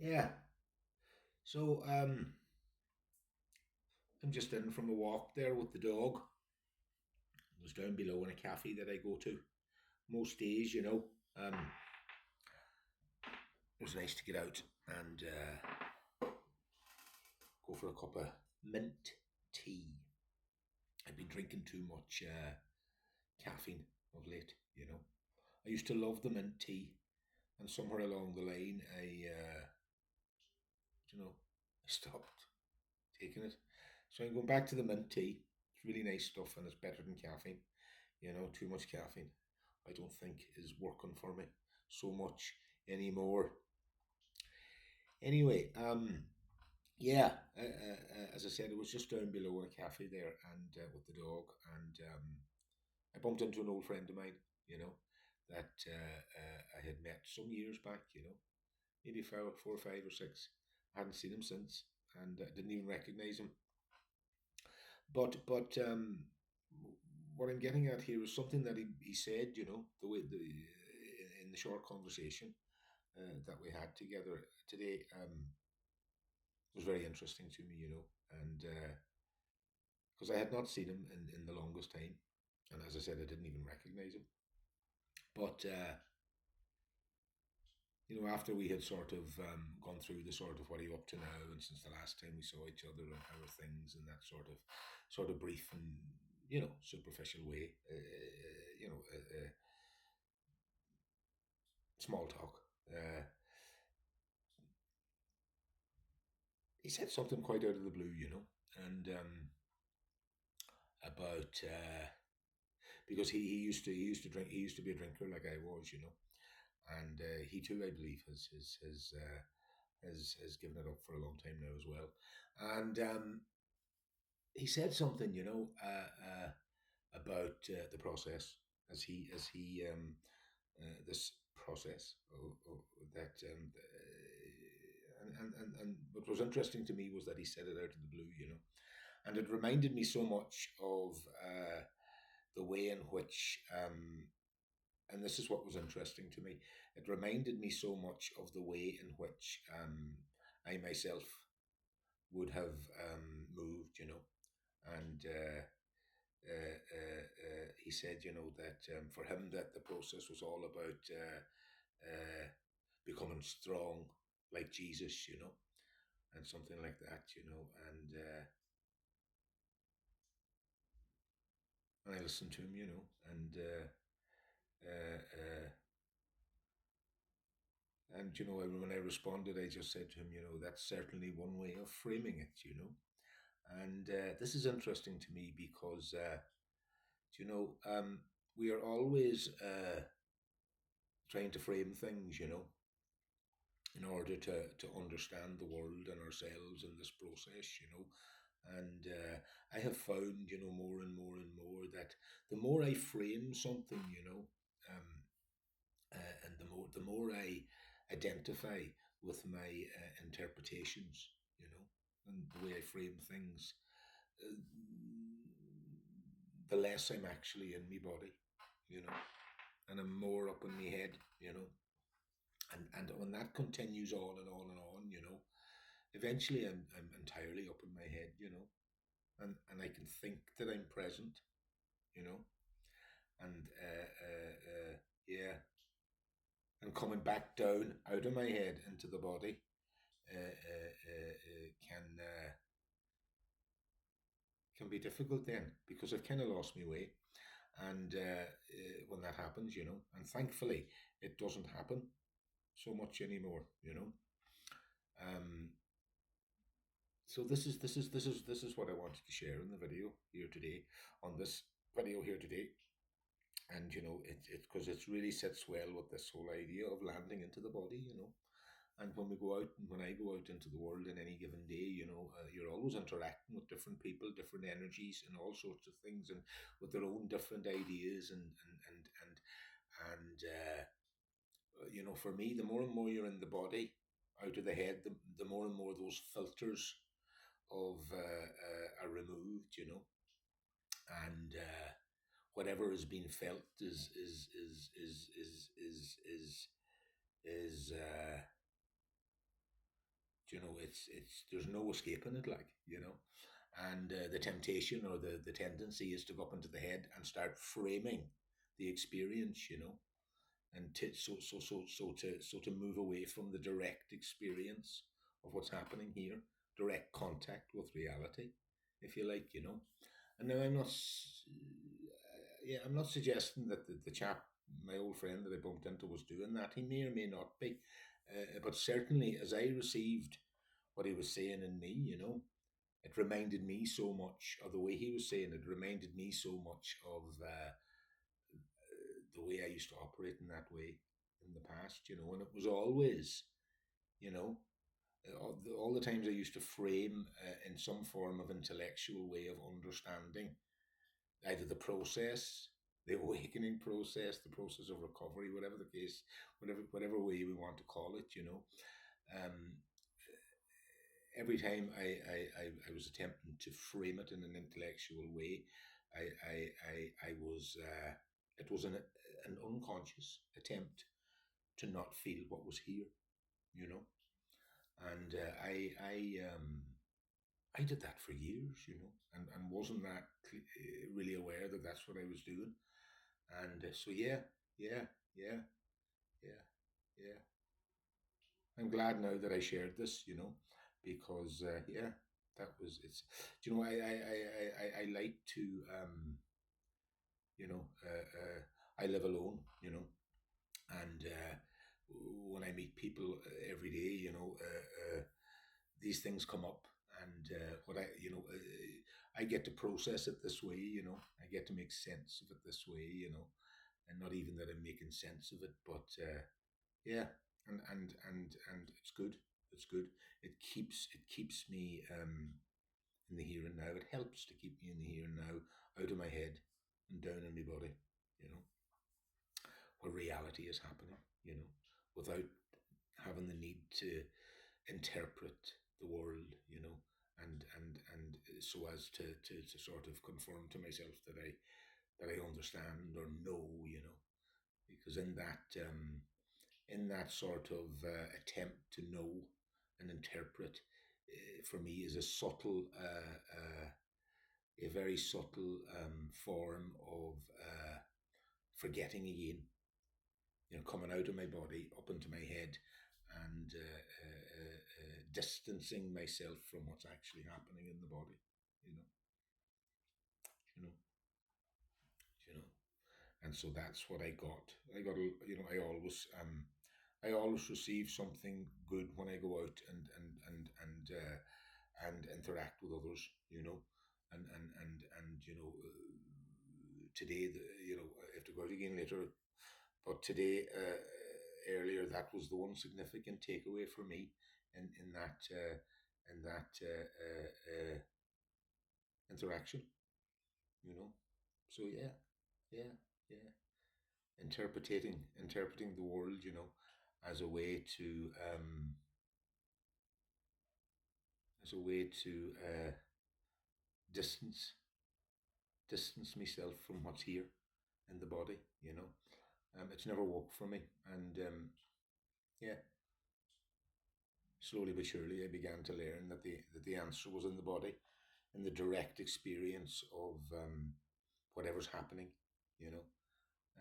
Yeah. So I'm just in from a walk there with the dog. It was down below in a cafe that I go to most days. Um, it was nice to get out and go for a cup of mint tea. I've been drinking too much caffeine of late. I used to love the mint tea, and somewhere along the line, I stopped taking it. So I'm going back to the mint tea. It's really nice stuff, and it's better than caffeine. Too much caffeine, I don't think is working for me so much anymore. Anyway, yeah, as I said, it was just down below a cafe there, and with the dog, and I bumped into an old friend of mine, that I had met some years back, maybe 4, 5, or 6. I hadn't seen him since, and didn't even recognize him. But what I'm getting at here is something that he said, the way in the short conversation that we had together today, was very interesting to me, and because I had not seen him in the longest time, and as I said, I didn't even recognize him. But after we had sort of gone through the sort of what are you up to now, and since the last time we saw each other, and how are things, and that sort of brief and superficial way, small talk. Uh, he said something quite out of the blue, and about because he used to be a drinker like I was, and he too, I believe, has given it up for a long time now as well, and he said something, about the process as he this process of that and what was interesting to me was that he said it out of the blue, and it reminded me so much of the way in which and this is what was interesting to me. It reminded me so much of the way in which I myself would have moved, and he said, that for him that the process was all about becoming strong like Jesus, and something like that, and I listened to him, and when I responded, I just said to him, that's certainly one way of framing it, and this is interesting to me because, we are always trying to frame things, in order to understand the world and ourselves in this process, And I have found, more and more and more that the more I frame something, um, and the more I identify with my interpretations, and the way I frame things, uh, the less I'm actually in my body, and I'm more up in my head, and when that continues on and on and on, eventually I'm entirely up in my head, and I can think that I'm present, you know, and yeah, and coming back down out of my head into the body can be difficult then because I've kind of lost my way, and when that happens, and thankfully it doesn't happen so much anymore, Um, so this is what I wanted to share in the video here today, on this video here today, and it because it really sits well with this whole idea of landing into the body, and when we go out and when I go out into the world in any given day, you're always interacting with different people, different energies, and all sorts of things, and with their own different ideas, and for me, the more and more you're in the body, out of the head, the more and more those filters of are removed, and whatever is being felt is it's there's no escaping it, like, and the temptation or the tendency is to go up into the head and start framing the experience, and to move away from the direct experience of what's happening here, direct contact with reality, if you like, And now yeah, I'm not suggesting that the chap, my old friend that I bumped into, was doing that. He may or may not be, but certainly as I received what he was saying in me, it reminded me so much of the way he was saying it. Reminded me so much of the way I used to operate in that way in the past, and it was always, you know, all the times I used to frame in some form of intellectual way of understanding either the process, the awakening process, the process of recovery, whatever the case, whatever way we want to call it, Um, every time I was attempting to frame it in an intellectual way, I was it was an unconscious attempt to not feel what was here, you know, and I did that for years, and wasn't that really aware that that's what I was doing, and so yeah, yeah, yeah, yeah. I'm glad now that I shared this, because yeah, that was it's. Do you know, I like to you know I live alone, and when I meet people every day, these things come up, and what I get to process it this way, I get to make sense of it this way, and not even that I'm making sense of it, but yeah, and it's good. It's good. It keeps me in the here and now. It helps to keep me in the here and now, out of my head and down in my body. You know, where reality is happening. Without having the need to interpret the world. And so as to sort of conform to myself that I understand or know. Because in that sort of attempt to know and interpret, for me, is a very subtle form of forgetting again. Coming out of my body, up into my head, and distancing myself from what's actually happening in the body. You know, you know, you know. And so that's what I got. I always receive something good when I go out and interact with others. Today, I have to go out again later, but today, earlier, that was the one significant takeaway for me in that interaction. So yeah, yeah, yeah. Interpreting the world, as a way to as a way to distance distance myself from what's here in the body. It's never worked for me, and yeah, slowly but surely, I began to learn that the answer was in the body, in the direct experience of whatever's happening, you know,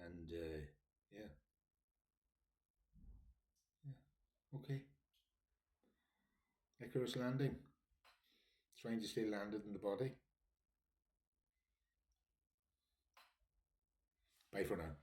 and yeah, yeah, okay. Icarus landing, trying to stay landed in the body. Bye for now.